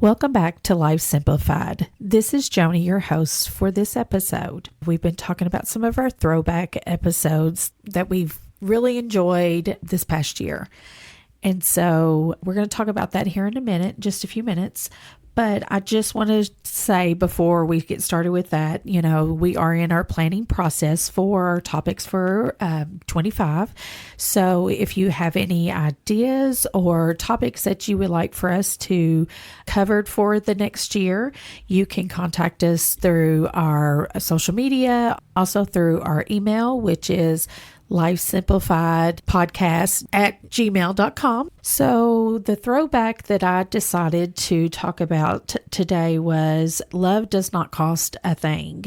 Welcome back to Life Simplified. This is Joni, your host for this episode. We've been talking about some of our throwback episodes that we've really enjoyed this past year. And so we're going to talk about that here in a minute, just a few minutes. But I just want to say before we get started with that, we are in our planning process for our topics for 25. So if you have any ideas or topics that you would like for us to cover for the next year, you can contact us through our social media, also through our email, which is lifesimplifiedpodcast@gmail.com. So the throwback that I decided to talk about today was Love Does Not Cost a Thing.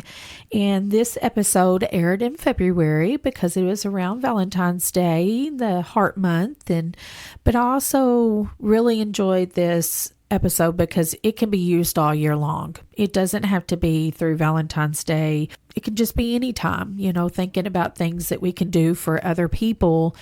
And this episode aired in February because it was around Valentine's Day, the Heart Month. But I also really enjoyed this episode because it can be used all year long. It doesn't have to be through Valentine's Day. It can just be any time, thinking about things that we can do for other people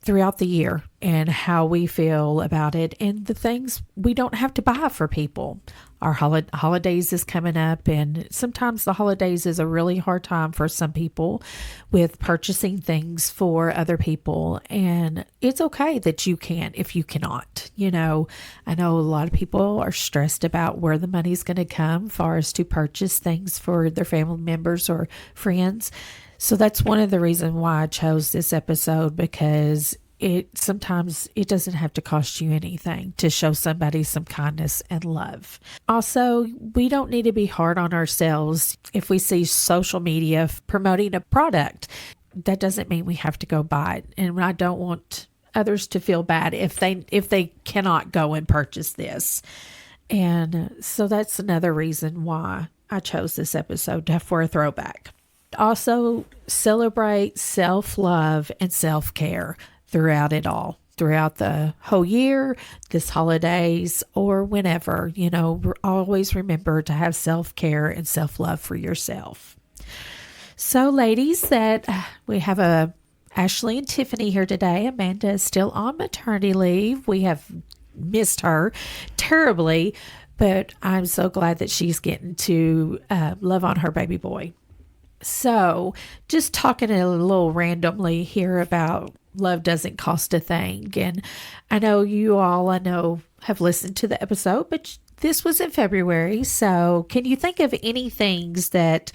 throughout the year and how we feel about it and the things we don't have to buy for people. Our holidays is coming up, and sometimes the holidays is a really hard time for some people with purchasing things for other people. And it's okay that you can't if you cannot. I know a lot of people are stressed about where the money's going to come far as to purchase things for their family members or friends. So that's one of the reasons why I chose this episode, because sometimes it doesn't have to cost you anything to show somebody some kindness and love. Also, we don't need to be hard on ourselves if we see social media promoting a product. That doesn't mean we have to go buy it. And I don't want others to feel bad if they cannot go and purchase this. And so that's another reason why I chose this episode for a throwback. Also, celebrate self-love and self-care throughout it all, throughout the whole year, this holidays, or whenever. Always remember to have self-care and self-love for yourself. So, ladies, that we have Ashley and Tiffany here today. Amanda is still on maternity leave. We have missed her terribly, but I'm so glad that she's getting to love on her baby boy. So, just talking a little randomly here about Love Doesn't Cost a Thing. And I know you all, have listened to the episode, but this was in February. So can you think of any things that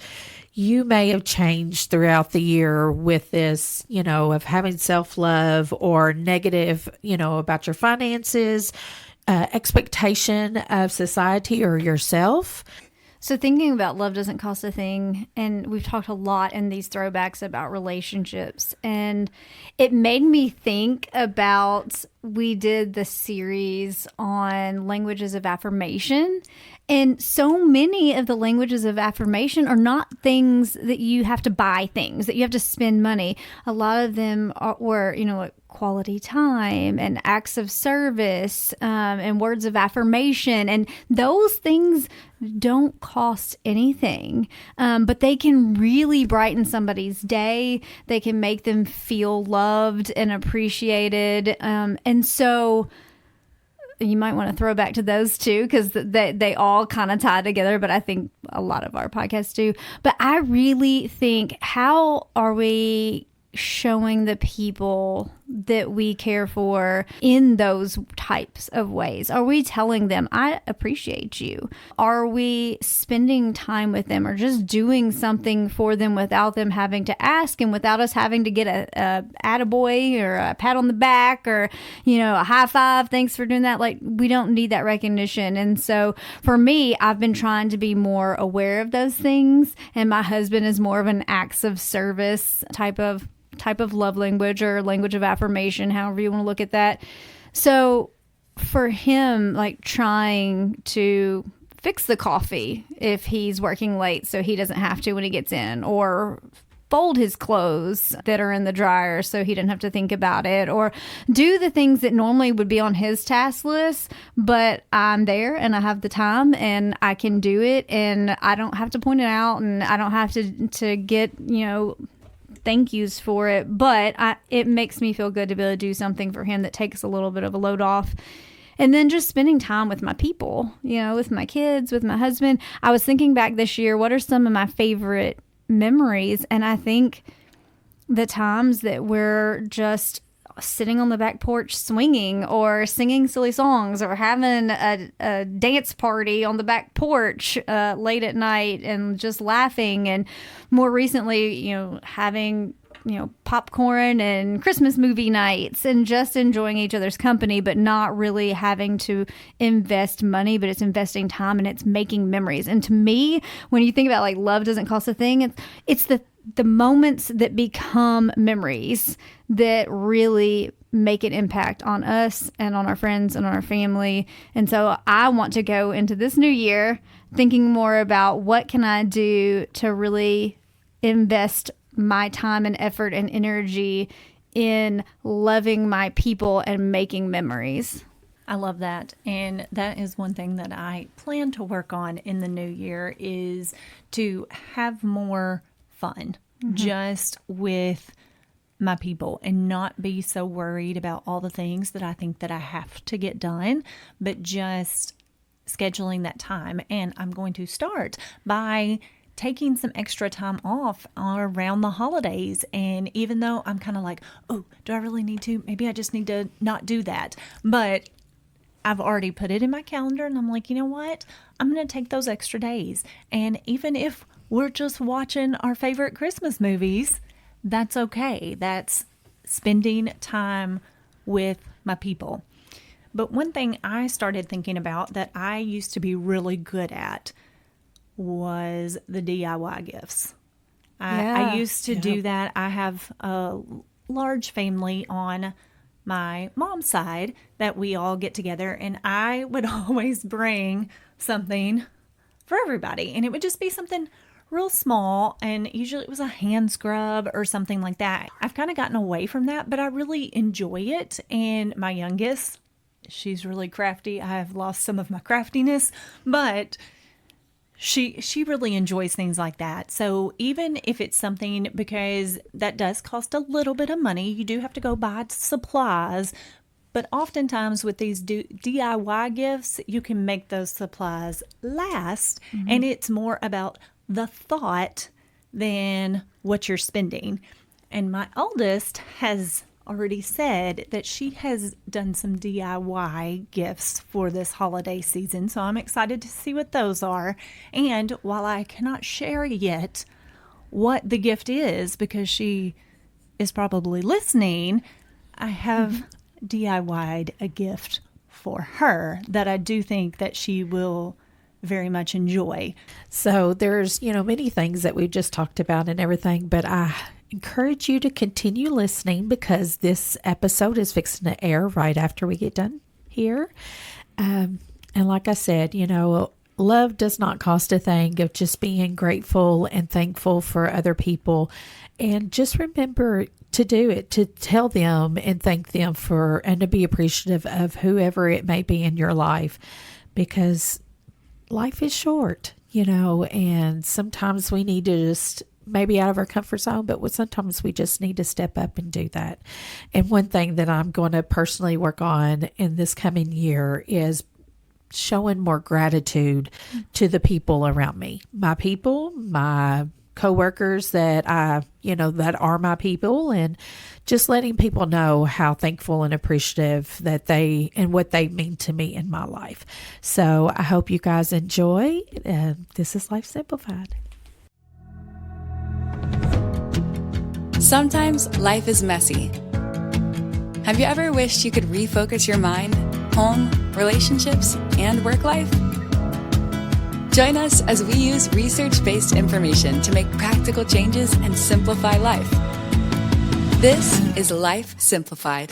you may have changed throughout the year with this, of having self-love or negative, about your finances, expectation of society or yourself? So thinking about love doesn't cost a thing, and we've talked a lot in these throwbacks about relationships, and it made me think about, we did the series on languages of affirmation, and so many of the languages of affirmation are not things that you have to buy, things that you have to spend money. A lot of them were, quality time and acts of service, and words of affirmation. And those things don't cost anything, but they can really brighten somebody's day. They can make them feel loved and appreciated. And so you might want to throw back to those two, because they all kind of tie together, but I think a lot of our podcasts do. But I really think, how are we showing the people that we care for in those types of ways? Are we telling them, I appreciate you? Are we spending time with them or just doing something for them without them having to ask, and without us having to get a attaboy or a pat on the back or, a high five? Thanks for doing that. Like, we don't need that recognition. And so for me, I've been trying to be more aware of those things. And my husband is more of an acts of service type of love language, or language of affirmation, however you want to look at that. So for him, like, trying to fix the coffee if he's working late so he doesn't have to when he gets in, or fold his clothes that are in the dryer so he didn't have to think about it, or do the things that normally would be on his task list, but I'm there and I have the time and I can do it, and I don't have to point it out, and I don't have to get, thank yous for it, but it makes me feel good to be able to do something for him that takes a little bit of a load off. And then just spending time with my people, with my kids, with my husband. I was thinking back this year, what are some of my favorite memories? And I think the times that we're just sitting on the back porch swinging or singing silly songs or having a dance party on the back porch late at night and just laughing. And more recently, having popcorn and Christmas movie nights and just enjoying each other's company, but not really having to invest money, but it's investing time and it's making memories. And to me, when you think about like love doesn't cost a thing, it's the moments that become memories that really make an impact on us and on our friends and on our family. And so I want to go into this new year thinking more about what can I do to really invest my time and effort and energy in loving my people and making memories. I love that. And that is one thing that I plan to work on in the new year is to have more fun just with my people and not be so worried about all the things that I think that I have to get done, but just scheduling that time. And I'm going to start by taking some extra time off around the holidays. And even though I'm kind of like, oh, do I really need to? Maybe I just need to not do that. But I've already put it in my calendar and I'm like, you know what? I'm going to take those extra days. And even if we're just watching our favorite Christmas movies, that's okay. That's spending time with my people. But one thing I started thinking about that I used to be really good at was the DIY gifts. I used to do that. I have a large family on my mom's side that we all get together, and I would always bring something for everybody, and it would just be something real small, and usually it was a hand scrub or something like that. I've kind of gotten away from that, but I really enjoy it. And my youngest, she's really crafty. I have lost some of my craftiness, but she really enjoys things like that. So even if it's something, because that does cost a little bit of money, you do have to go buy supplies. But oftentimes with these DIY gifts, you can make those supplies last. And it's more about the thought than what you're spending. And my oldest has already said that she has done some DIY gifts for this holiday season. So I'm excited to see what those are. And while I cannot share yet what the gift is, because she is probably listening, I have DIY'd a gift for her that I do think that she will very much enjoy. So there's, many things that we've just talked about and everything, but I encourage you to continue listening because this episode is fixing to air right after we get done here. And like I said, love does not cost a thing of just being grateful and thankful for other people. And just remember to do it, to tell them and thank them and to be appreciative of whoever it may be in your life, because life is short, and sometimes we need to just maybe out of our comfort zone, but sometimes we just need to step up and do that. And one thing that I'm going to personally work on in this coming year is showing more gratitude to the people around me, my people, my coworkers that that are my people, and just letting people know how thankful and appreciative that they and what they mean to me in my life. So I hope you guys enjoy. This is Life Simplified. Sometimes life is messy. Have you ever wished you could refocus your mind, home, relationships, and work life? Join us as we use research-based information to make practical changes and simplify life. This is Life Simplified.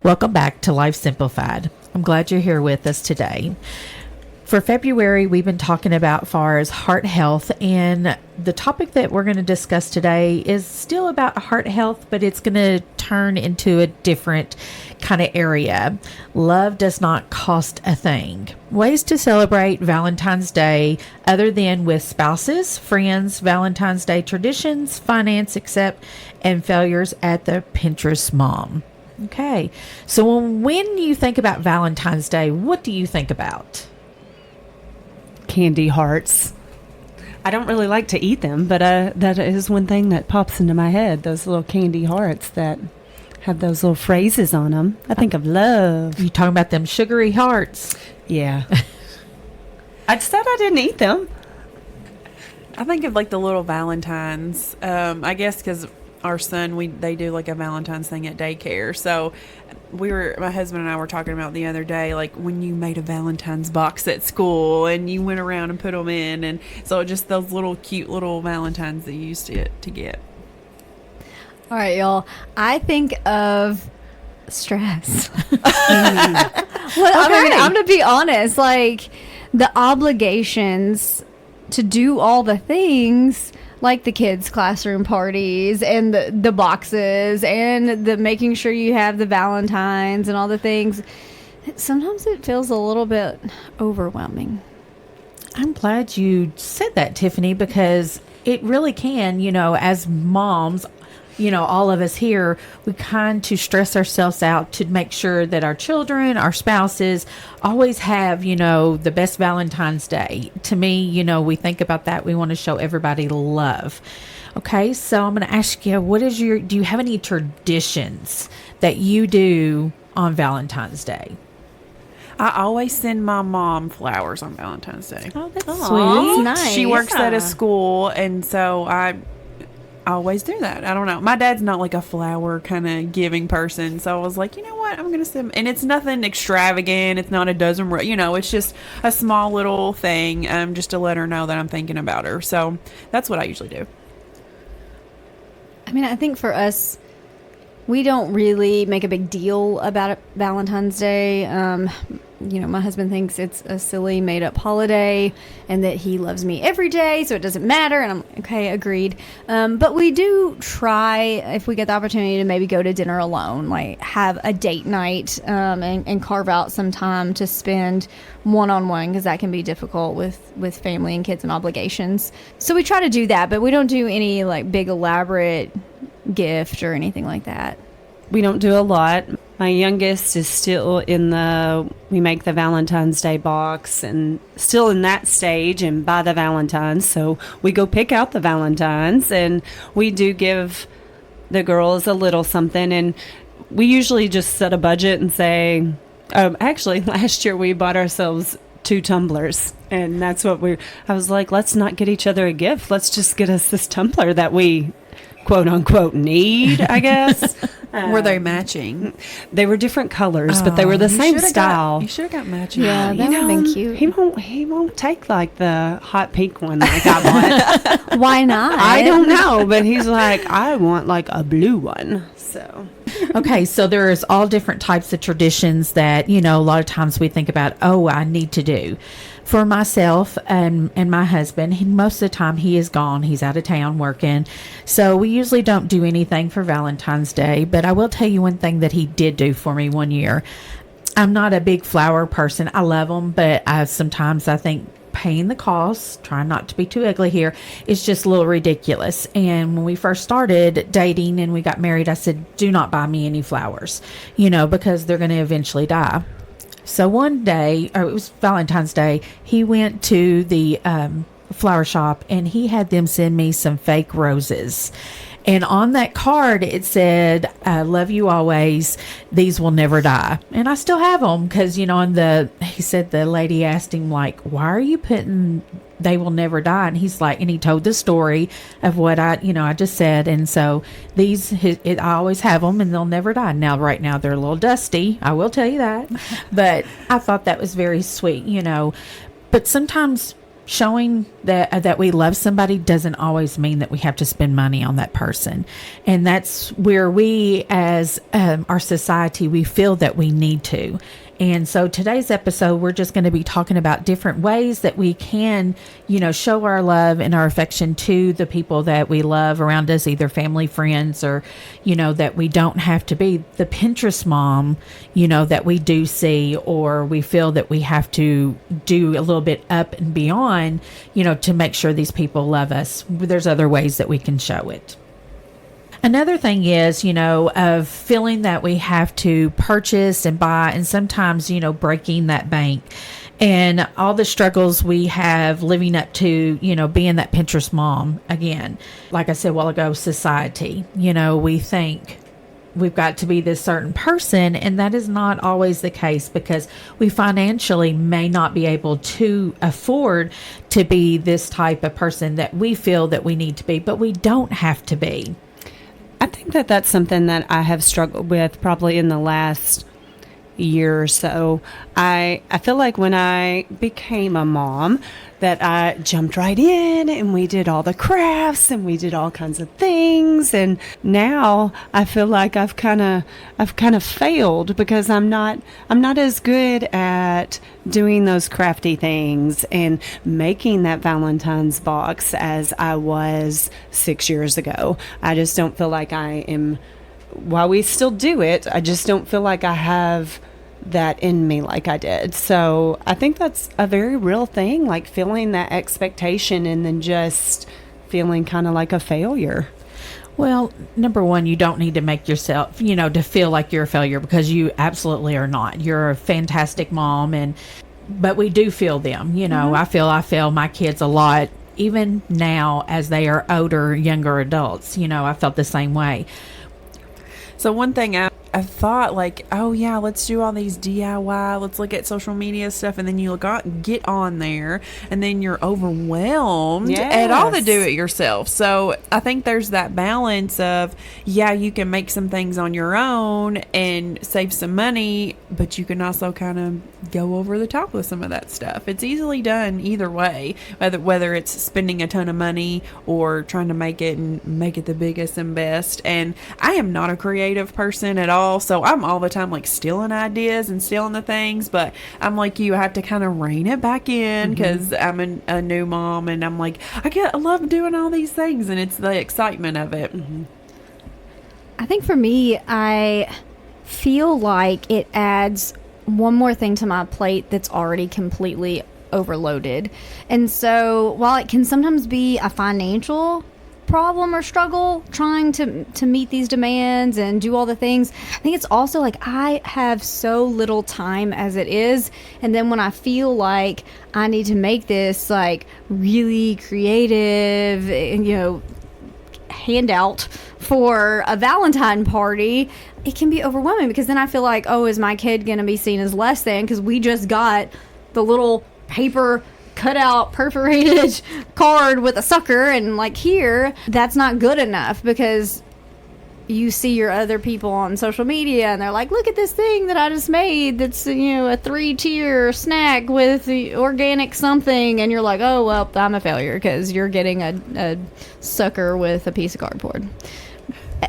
Welcome back to Life Simplified. I'm glad you're here with us today. For February, we've been talking about far as heart health, and the topic that we're going to discuss today is still about heart health, but it's going to turn into a different kind of area. Love does not cost a thing. Ways to celebrate Valentine's Day other than with spouses, friends, Valentine's Day traditions, finance, accept, and failures at the Pinterest mom. Okay, so when you think about Valentine's Day, what do you think about? Candy hearts. I don't really like to eat them, but that is one thing that pops into my head. Those little candy hearts that have those little phrases on them. I think of love. You talking about them sugary hearts? Yeah. I said I didn't eat them. I think of like the little Valentines. I guess because our son, they do like a Valentine's thing at daycare. So my husband and I were talking about the other day, like when you made a Valentine's box at school and you went around and put them in. And so just those little cute little Valentines that you used to get. All right, y'all. I think of stress. I'm going to be honest. Like the obligations to do all the things, like the kids' classroom parties and the boxes and the making sure you have the Valentines and all the things. Sometimes it feels a little bit overwhelming. I'm glad you said that, Tiffany, because it really can, as moms, all of us here, we kind to stress ourselves out to make sure that our children, our spouses always have, the best Valentine's Day. To me, we think about that. We want to show everybody love. Okay, so I'm going to ask you, do you have any traditions that you do on Valentine's Day? I always send my mom flowers on Valentine's Day. Oh, that's Aw, sweet. that's nice. She works at a school, and so I always do that. I don't know. My dad's not like a flower kind of giving person, so I was like, you know what? I'm gonna send, and it's nothing extravagant. It's not a dozen, it's just a small little thing, just to let her know that I'm thinking about her. So that's what I usually do. I mean, I think for us, we don't really make a big deal about Valentine's Day. My husband thinks it's a silly made-up holiday and that he loves me every day, so it doesn't matter. And I'm okay, agreed. But we do try, if we get the opportunity, to maybe go to dinner alone, like have a date night and carve out some time to spend one-on-one, because that can be difficult with family and kids and obligations. So we try to do that, but we don't do any like big elaborate gift or anything like that. We don't do a lot. My youngest is still we make the Valentine's Day box and still in that stage and buy the Valentines. So we go pick out the Valentines and we do give the girls a little something. And we usually just set a budget and say, actually last year we bought ourselves 2 tumblers, and that's what I was like, let's not get each other a gift. Let's just get us this tumbler that we quote unquote need, I guess. Were they matching? They were different colors, but they were the same style. You should have got matching. Yeah, that would have been cute. He won't take like the hot pink one like I want. Why not? I don't know, but he's like, I want like a blue one. So Okay, so there's all different types of traditions that, a lot of times we think about, I need to do. For myself and my husband, most of the time he is gone. He's out of town working. So we usually don't do anything for Valentine's Day. But I will tell you one thing that he did do for me one year. I'm not a big flower person. I love them, but sometimes I think paying the cost, trying not to be too ugly here, is just a little ridiculous. And when we first started dating and we got married, I said, do not buy me any flowers, because they're going to eventually die. So one day, it was Valentine's Day, he went to the flower shop and he had them send me some fake roses. And on that card, it said, I love you always. These will never die. And I still have them because, he said the lady asked him, like, why are you putting they will never die? And he's like, and he told the story of what I just said. And so I always have them and they'll never die. Now, right now, they're a little dusty. I will tell you that. But I thought that was very sweet, But sometimes showing that we love somebody doesn't always mean that we have to spend money on that person. And that's where we, as our society, we feel that we need to. And so today's episode, we're just going to be talking about different ways that we can, show our love and our affection to the people that we love around us, either family, friends, or, that we don't have to be the Pinterest mom, that we do see, or we feel that we have to do a little bit up and beyond, to make sure these people love us. There's other ways that we can show it. Another thing is, of feeling that we have to purchase and buy, and sometimes, breaking that bank, and all the struggles we have living up to, being that Pinterest mom. Again, like I said a while ago, society, we think we've got to be this certain person, and that is not always the case, because we financially may not be able to afford to be this type of person that we feel that we need to be, but we don't have to be. I think that that's something that I have struggled with probably in the last year or so. I feel like when I became a mom that I jumped right in and we did all the crafts and we did all kinds of things, and now I feel like I've kind of failed because I'm not as good at doing those crafty things and making that Valentine's box as I was 6 years ago. I just don't feel like I am, while we still do it, I just don't feel like I have that in me like I did. So I think that's a very real thing, like feeling that expectation and then just feeling kind of like a failure. Well, number one, you don't need to make yourself, to feel like you're a failure, because you absolutely are not. You're a fantastic mom, but we do feel them. I feel my kids a lot, even now as they are older, younger adults. I felt the same way. So one thing I thought, like, oh yeah, let's do all these DIY, let's look at social media stuff, and then you get on there and then you're overwhelmed at all the do it yourself. So I think there's that balance of, yeah, you can make some things on your own and save some money, but you can also kind of go over the top with some of that stuff. It's easily done either way, whether it's spending a ton of money or trying to make it the biggest and best. And I am not a creative person at all. So I'm all the time like stealing ideas and stealing the things, but I'm like you, I have to kind of rein it back in because I'm a new mom, and I'm like, I love doing all these things, and it's the excitement of it. I think for me, I feel like it adds one more thing to my plate that's already completely overloaded. And so while it can sometimes be a financial problem or struggle trying to meet these demands and do all the things, I think it's also like I have so little time as it is, and then when I feel like I need to make this like really creative, handout for a Valentine party, it can be overwhelming, because then I feel like, oh, is my kid gonna be seen as less than because we just got the little paper cut out perforated card with a sucker, and like, here, that's not good enough, because you see your other people on social media and they're like, look at this thing that I just made that's a 3-tier snack with the organic something, and you're like, oh well, I'm a failure because you're getting a sucker with a piece of cardboard.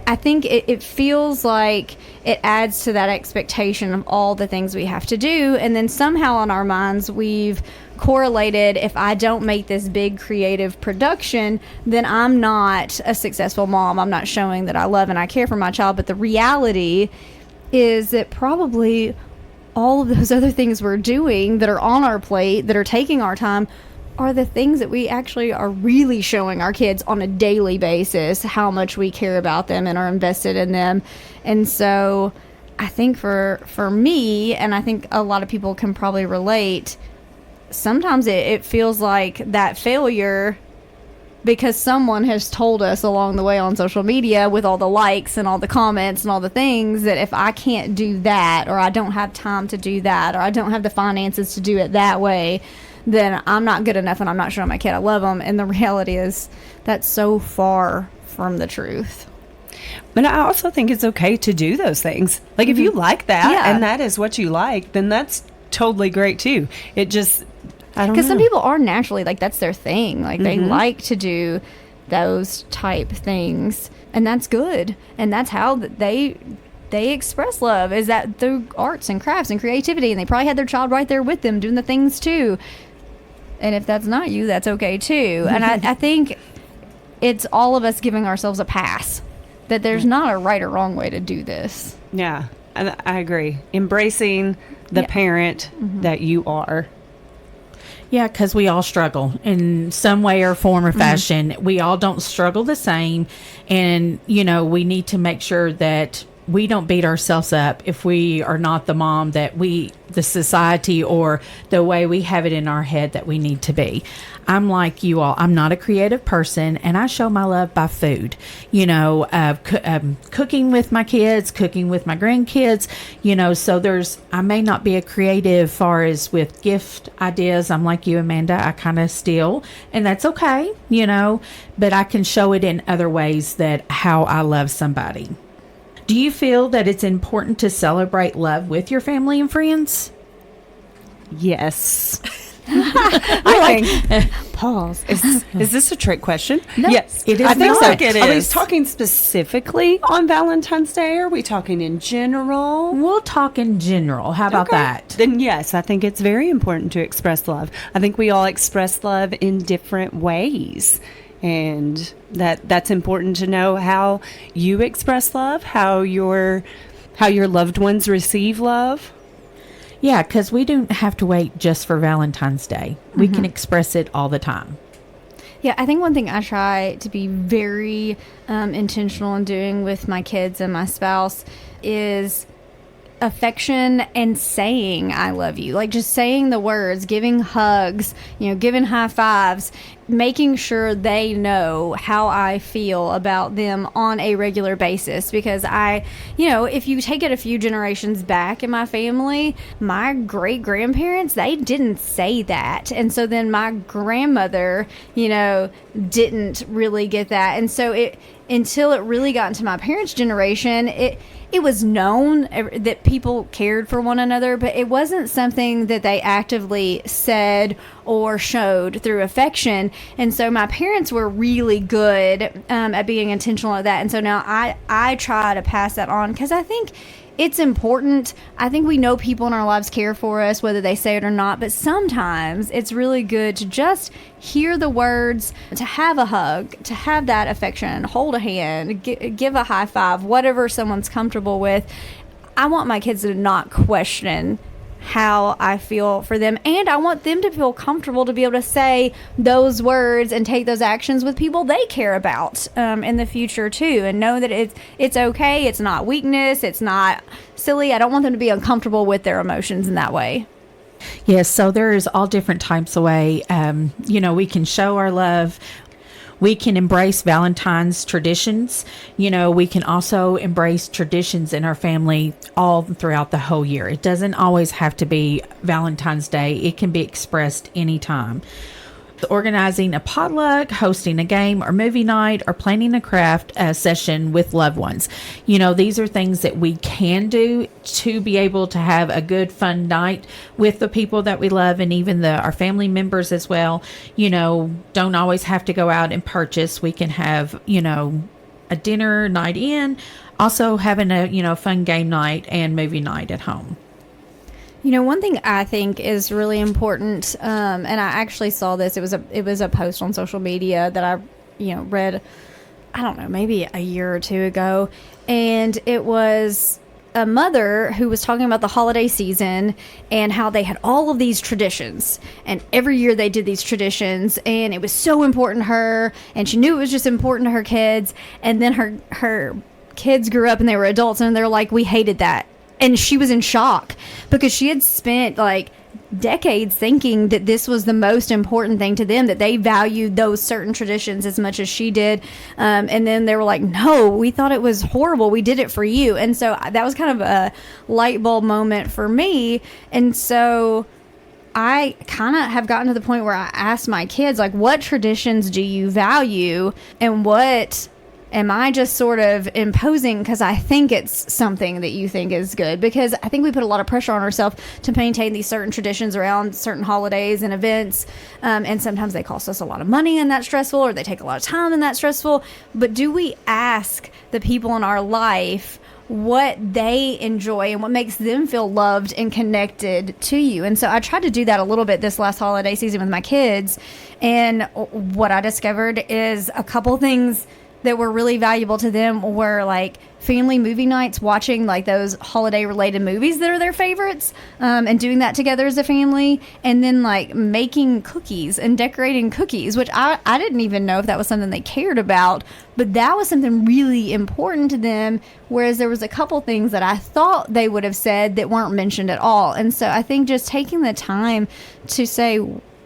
I think it feels like it adds to that expectation of all the things we have to do, and then somehow in our minds we've correlated, if I don't make this big creative production, then I'm not a successful mom. I'm not showing that I love and I care for my child. But the reality is that probably all of those other things we're doing that are on our plate, that are taking our time, are the things that we actually are really showing our kids on a daily basis how much we care about them and are invested in them. And so I think for me, and I think a lot of people can probably relate, sometimes it feels like that failure because someone has told us along the way on social media with all the likes and all the comments and all the things, that if I can't do that, or I don't have time to do that, or I don't have the finances to do it that way, then I'm not good enough and I'm not showing my kid I love them. And the reality is that's so far from the truth. But I also think it's okay to do those things. Like, if you like that and that is what you like, then that's totally great too. It just, I don't know. Because some people are naturally, like, that's their thing. Like, they like to do those type things. And that's good. And that's how they they express love? Is that through arts and crafts and creativity? And they probably had their child right there with them doing the things too. And if that's not you, that's okay too. And I think it's all of us giving ourselves a pass, that there's not a right or wrong way to do this. Yeah, I agree. Embracing the parent that you are. Yeah, because we all struggle in some way or form or fashion. We all don't struggle the same. And, we need to make sure that we don't beat ourselves up if we are not the mom that the society or the way we have it in our head that we need to be. I'm like you all. I'm not a creative person, and I show my love by food. Cooking with my kids, cooking with my grandkids. So I may not be a creative far as with gift ideas. I'm like you, Amanda. I kind of steal, and that's okay. But I can show it in other ways that how I love somebody. Do you feel that it's important to celebrate love with your family and friends? Yes. I think. Pause. Is this a trick question? No, yes, it is. I think not. so. It Are we is. talking specifically on Valentine's Day? Or are we talking in general? We'll talk in general. How about Okay. that? Then yes, I think it's very important to express love. I think we all express love in different ways. And that's important to know how you express love, how your loved ones receive love. Yeah, because we don't have to wait just for Valentine's Day. We can express it all the time. Yeah, I think one thing I try to be very intentional in doing with my kids and my spouse is affection and saying I love you. Like just saying the words, giving hugs, giving high fives, making sure they know how I feel about them on a regular basis. Because if you take it a few generations back in my family, my great grandparents, they didn't say that. And so then my grandmother, didn't really get that. And so until it really got into my parents' generation, it was known that people cared for one another, but it wasn't something that they actively said or showed through affection. And so my parents were really good at being intentional at that. And so now I try to pass that on because I think it's important. I think we know people in our lives care for us, whether they say it or not, but sometimes it's really good to just hear the words, to have a hug, to have that affection, hold a hand, give a high five, whatever someone's comfortable with. I want my kids to not question how I feel for them, and I want them to feel comfortable to be able to say those words and take those actions with people they care about in the future too, and know that it's okay. It's not weakness. It's not silly. I don't want them to be uncomfortable with their emotions in that way. Yes, so there's all different types of way. We can show our love. We can embrace Valentine's traditions. We can also embrace traditions in our family all throughout the whole year. It doesn't always have to be Valentine's Day. It can be expressed anytime. Organizing a potluck, hosting a game or movie night, or planning a craft session with loved ones. These are things that we can do to be able to have a good, fun night with the people that we love, and even our family members as well. Don't always have to go out and purchase. We can have, a dinner night in, also having a, fun game night and movie night at home. One thing I think is really important, and I actually saw this. It was a post on social media that I, read, I don't know, maybe a year or two ago, and it was a mother who was talking about the holiday season and how they had all of these traditions, and every year they did these traditions, and it was so important to her, and she knew it was just important to her kids, and then her kids grew up and they were adults, and they're like, we hated that. And she was in shock because she had spent like decades thinking that this was the most important thing to them, that they valued those certain traditions as much as she did. And then they were like, no, we thought it was horrible. We did it for you. And so that was kind of a light bulb moment for me. And so I kind of have gotten to the point where I ask my kids, like, what traditions do you value and what am I just sort of imposing because I think it's something that you think is good? Because I think we put a lot of pressure on ourselves to maintain these certain traditions around certain holidays and events. And sometimes they cost us a lot of money and that's stressful, or they take a lot of time and that's stressful. But do we ask the people in our life what they enjoy and what makes them feel loved and connected to you? And so I tried to do that a little bit this last holiday season with my kids. And what I discovered is a couple things that were really valuable to them were like family movie nights, watching like those holiday related movies that are their favorites, and doing that together as a family. And then like making cookies and decorating cookies, which I didn't even know if that was something they cared about, but that was something really important to them. Whereas there was a couple things that I thought they would have said that weren't mentioned at all. And so I think just taking the time to say,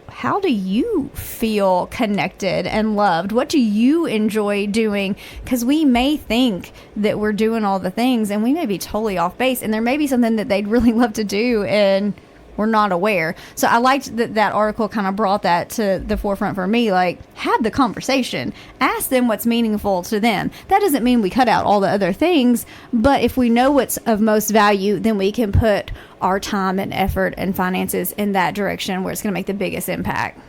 how do you feel connected and loved? What do you enjoy doing? Because we may think that we're doing all the things and we may be totally off base, and there may be something that they'd really love to do and we're not aware. So I liked that article kind of brought that to the forefront for me. Like, have the conversation, ask them what's meaningful to them. That doesn't mean we cut out all the other things, but if we know what's of most value, then we can put our time and effort and finances in that direction where it's going to make the biggest impact.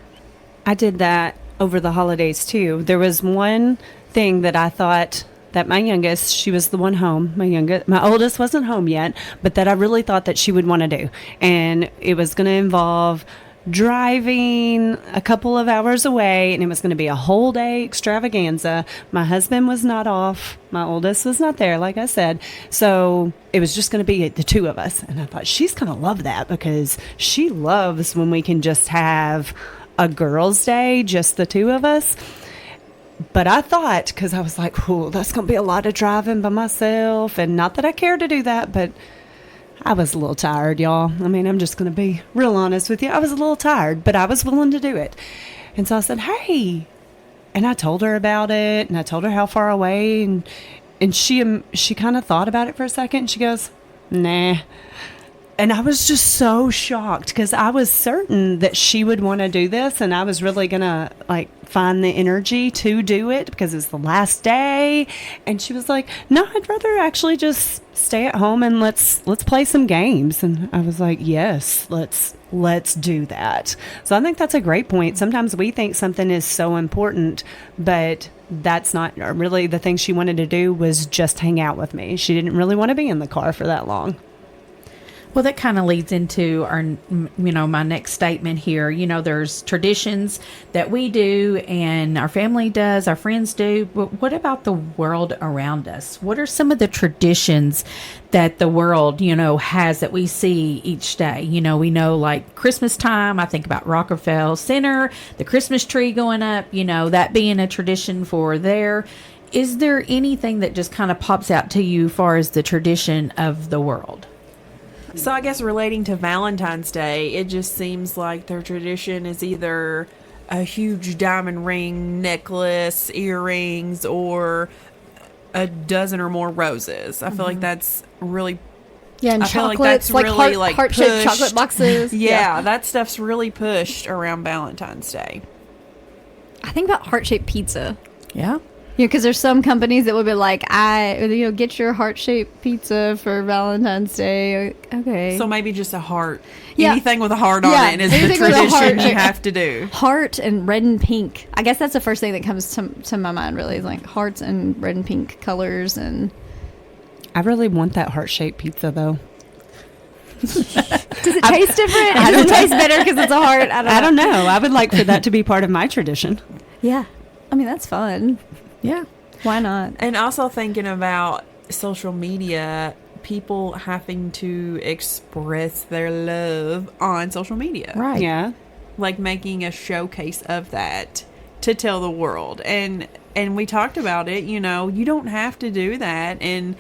I did that over the holidays too. There was one thing that I thought that my youngest, she was the one home, my oldest wasn't home yet, but that I really thought that she would want to do. And it was going to involve driving a couple of hours away, and it was going to be a whole day extravaganza. My husband was not off. My oldest was not there, like I said. So it was just going to be the two of us. And I thought, she's going to love that because she loves when we can just have a girls' day, just the two of us. But I thought, because I was like, oh, that's going to be a lot of driving by myself. And not that I care to do that, but I was a little tired, y'all. I mean, I'm just going to be real honest with you. I was a little tired, but I was willing to do it. And so I said, hey. And I told her about it, and I told her how far away. And she kind of thought about it for a second. And she goes, nah. And I was just so shocked because I was certain that she would want to do this, and I was really going to like find the energy to do it because it's the last day. And she was like, no, I'd rather actually just stay at home and let's play some games. And I was like, yes, let's do that. So I think that's a great point. Sometimes we think something is so important, but that's not really the thing she wanted to do, was just hang out with me. She didn't really want to be in the car for that long. Well, that kind of leads into our, my next statement here. There's traditions that we do and our family does, our friends do, but what about the world around us? What are some of the traditions that the world, has that we see each day? We know like Christmas time, I think about Rockefeller Center, the Christmas tree going up, that being a tradition for there. Is there anything that just kind of pops out to you as far as the tradition of the world? So I guess relating to Valentine's Day, it just seems like their tradition is either a huge diamond ring, necklace, earrings, or a dozen or more roses. I feel like that's really... Yeah, and I feel chocolates, like that's really heart-shaped pushed. chocolate boxes. Yeah, that stuff's really pushed around Valentine's Day. I think about heart-shaped pizza. Yeah. Because there's some companies that would be like, get your heart-shaped pizza for Valentine's Day. Okay. So maybe just a heart. Yeah. Anything with a heart on it is the anything with a tradition heart. you have to do. Heart and red and pink. I guess that's the first thing that comes to my mind, really, is like hearts and red and pink colors. And I really want that heart-shaped pizza, though. does it taste different? Does it taste better because it's a heart? I don't know. I would like for that to be part of my tradition. Yeah. I mean, that's fun. Yeah. Why not? And also thinking about social media, people having to express their love on social media. Right. Yeah. Like making a showcase of that to tell the world. And we talked about it, you don't have to do that. And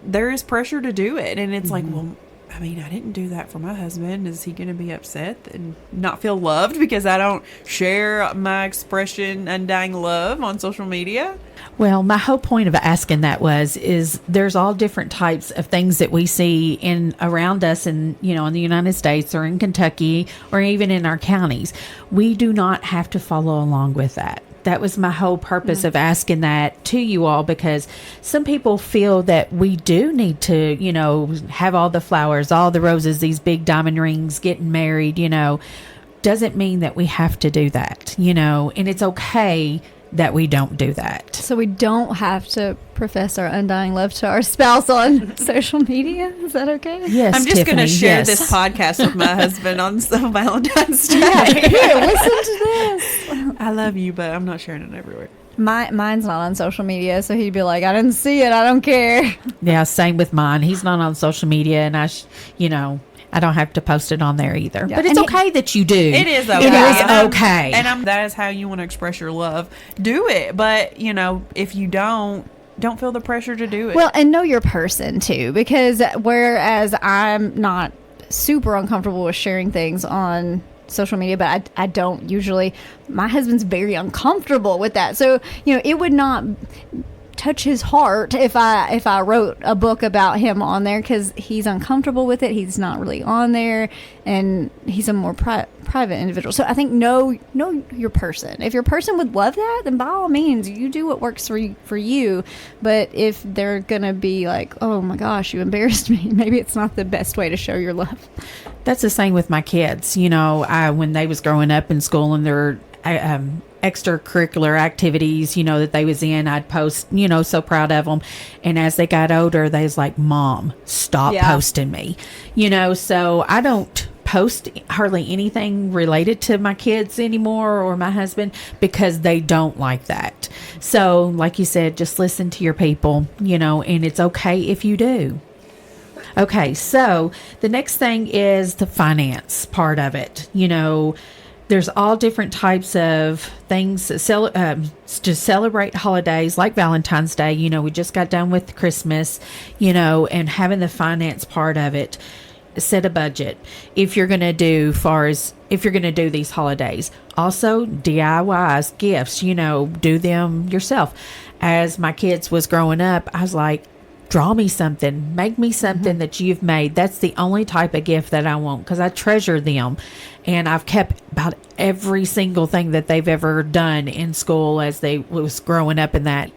there is pressure to do it. And it's like, well, I mean, I didn't do that for my husband. Is he going to be upset and not feel loved because I don't share my expression undying love on social media? Well, my whole point of asking that is there's all different types of things that we see in around us in the United States or in Kentucky or even in our counties. We do not have to follow along with that. That was my whole purpose of asking that to you all, because some people feel that we do need to, have all the flowers, all the roses, these big diamond rings, getting married, doesn't mean that we have to do that, and it's okay that we don't do that. So we don't have to profess our undying love to our spouse on social media. Is that okay? Yes, I'm just going to Tiffany, share yes. this podcast with my husband on Valentine's Day. Here, listen to this. I love you, but I'm not sharing it everywhere. Mine's not on social media, so he'd be like, I didn't see it. I don't care. Yeah, same with mine. He's not on social media, and I don't have to post it on there either. Yeah. But it's And okay that you do. It is okay. It is And okay. that is how you want to express your love. Do it. But, if you don't feel the pressure to do it. Well, and know your person too, because whereas I'm not super uncomfortable with sharing things on social media, but I don't usually, my husband's very uncomfortable with that. So, it would not touch his heart if I wrote a book about him on there, because he's uncomfortable with it. He's not really on there, and he's a more private individual. So I think know your person. If your person would love that, then by all means you do what works for you. But if they're gonna be like, oh my gosh, you embarrassed me, maybe it's not the best way to show your love. That's the same with my kids. When they was growing up in school and their extracurricular activities, that they was in, I'd post, so proud of them. And as they got older, they was like, Mom, stop posting me. So I don't post hardly anything related to my kids anymore or my husband, because they don't like that. So like you said, just listen to your people, and it's okay if you do. Okay, so the next thing is the finance part of it. There's all different types of things to celebrate holidays like Valentine's Day. We just got done with Christmas, and having the finance part of it. Set a budget if you're going to do these holidays. Also, DIYs, gifts, do them yourself. As my kids was growing up, I was like, draw me something, make me something that you've made. That's the only type of gift that I want, because I treasure them. And I've kept about every single thing that they've ever done in school as they was growing up in that.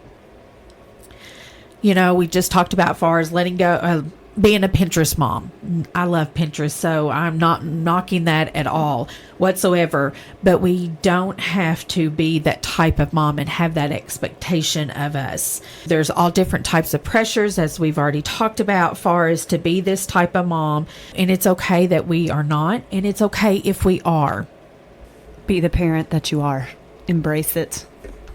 We just talked about far as letting go, being a Pinterest mom. I love Pinterest, so I'm not knocking that at all whatsoever. But we don't have to be that type of mom and have that expectation of us. There's all different types of pressures, as we've already talked about, far as to be this type of mom. And it's okay that we are not, and it's okay if we are. Be the parent that you are. Embrace it.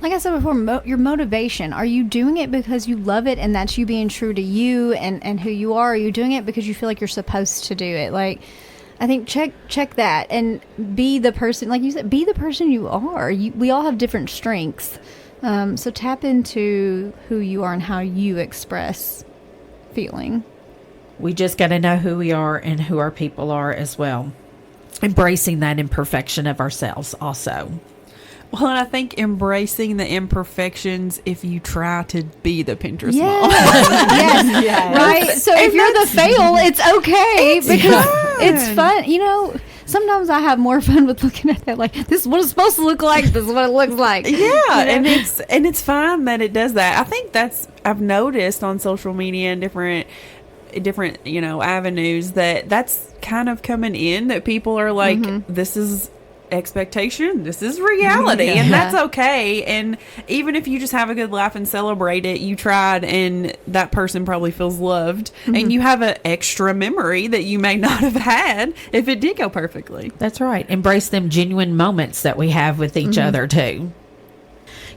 Like I said before, your motivation. Are you doing it because you love it and that's you being true to you and who you are? Are you doing it because you feel like you're supposed to do it? Like, I think check that and be the person, like you said, be the person you are. We all have different strengths. So tap into who you are and how you express feeling. We just got to know who we are and who our people are as well. Embracing that imperfection of ourselves also. Well, and I think embracing the imperfections if you try to be the Pinterest Yes. mom. Yes. Right? So if you're the fail, it's okay because it's fun. Sometimes I have more fun with looking at that. Like, this is what it's supposed to look like. This is what it looks like. Yeah, and it's fine that it does that. I think I've noticed on social media and different avenues that's kind of coming in, that people are like, this is expectation, this is reality, and that's okay. And even if you just have a good laugh and celebrate it, you tried, and that person probably feels loved, and you have an extra memory that you may not have had if it did go perfectly. That's right. Embrace them genuine moments that we have with each other too.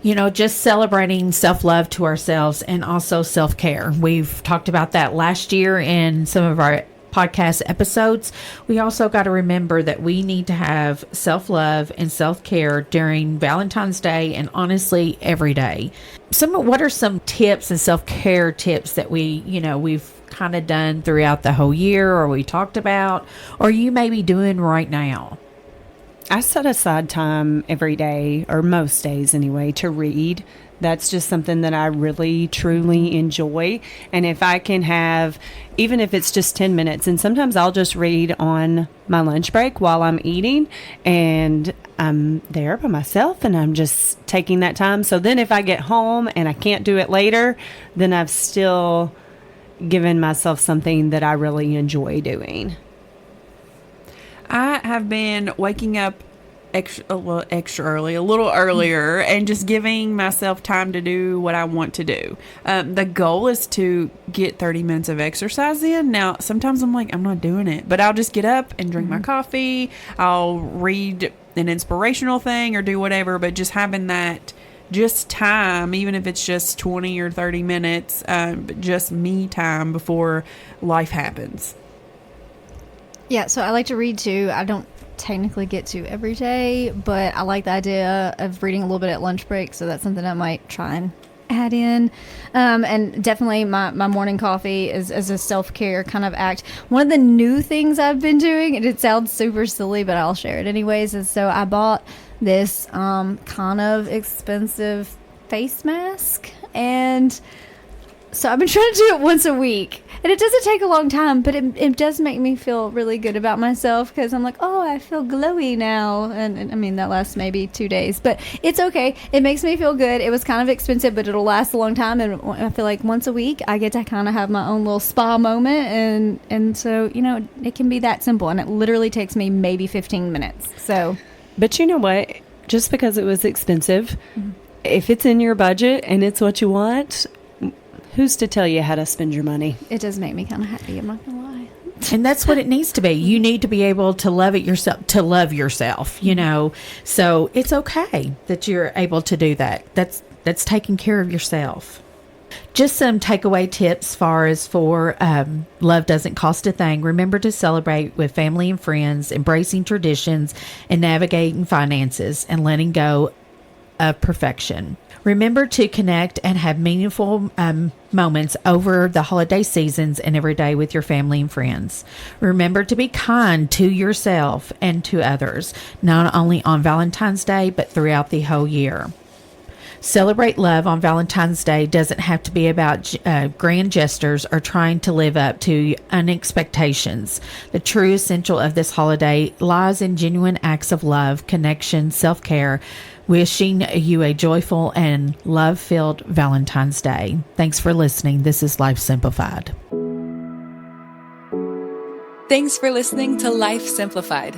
Just celebrating self-love to ourselves and also self-care. We've talked about that last year in some of our podcast episodes. We also got to remember that we need to have self-love and self-care during Valentine's Day, and honestly every day. What are some tips and self-care tips that we've kind of done throughout the whole year, or we talked about, or you may be doing right now? I set aside time every day, or most days anyway, to read. That's just something that I really, truly enjoy. And if I can have, even if it's just 10 minutes, and sometimes I'll just read on my lunch break while I'm eating, and I'm there by myself and I'm just taking that time. So then if I get home and I can't do it later, then I've still given myself something that I really enjoy doing. I have been waking up extra early, a little earlier, and just giving myself time to do what I want to do. The goal is to get 30 minutes of exercise in. Now, sometimes I'm like, I'm not doing it, but I'll just get up and drink my coffee. I'll read an inspirational thing or do whatever, but just having that just time, even if it's just 20 or 30 minutes, but just me time before life happens. Yeah, so I like to read too. I don't technically get to every day, but I like the idea of reading a little bit at lunch break, so that's something I might try and add in. And definitely my morning coffee is as a self-care kind of act. One of the new things I've been doing, and it sounds super silly, but I'll share it anyways, is so I bought this kind of expensive face mask, and so I've been trying to do it once a week, and it doesn't take a long time, but it does make me feel really good about myself, because I'm like, oh, I feel glowy now, and I mean, that lasts maybe 2 days, but it's okay. It makes me feel good. It was kind of expensive, but it'll last a long time, and I feel like once a week I get to kind of have my own little spa moment, and so, you know, it can be that simple, and it literally takes me maybe 15 minutes. So, but you know what? Just because it was expensive, if it's in your budget and it's what you want, who's to tell you how to spend your money? it does make me kind of happy, I'm not gonna lie. And that's what it needs to be. You need to be able to love it yourself, to love yourself, you know. So it's okay that you're able to do that. That's taking care of yourself. Just some takeaway tips for love doesn't cost a thing. Remember to celebrate with family and friends, embracing traditions, and navigating finances, and letting go of perfection. Remember to connect and have meaningful moments over the holiday seasons and every day with your family and friends. Remember to be kind to yourself and to others, not only on Valentine's Day, but throughout the whole year. Celebrate love on Valentine's Day doesn't have to be about grand gestures or trying to live up to unexpectations. The true essential of this holiday lies in genuine acts of love, connection, self-care. Wishing you a joyful and love-filled Valentine's Day. Thanks for listening. This is Life Simplified. Thanks for listening to Life Simplified.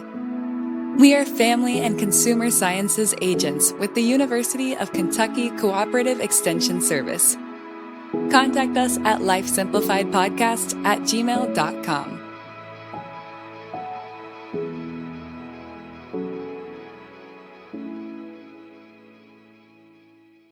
We are family and consumer sciences agents with the University of Kentucky Cooperative Extension Service. Contact us at lifesimplifiedpodcast@gmail.com.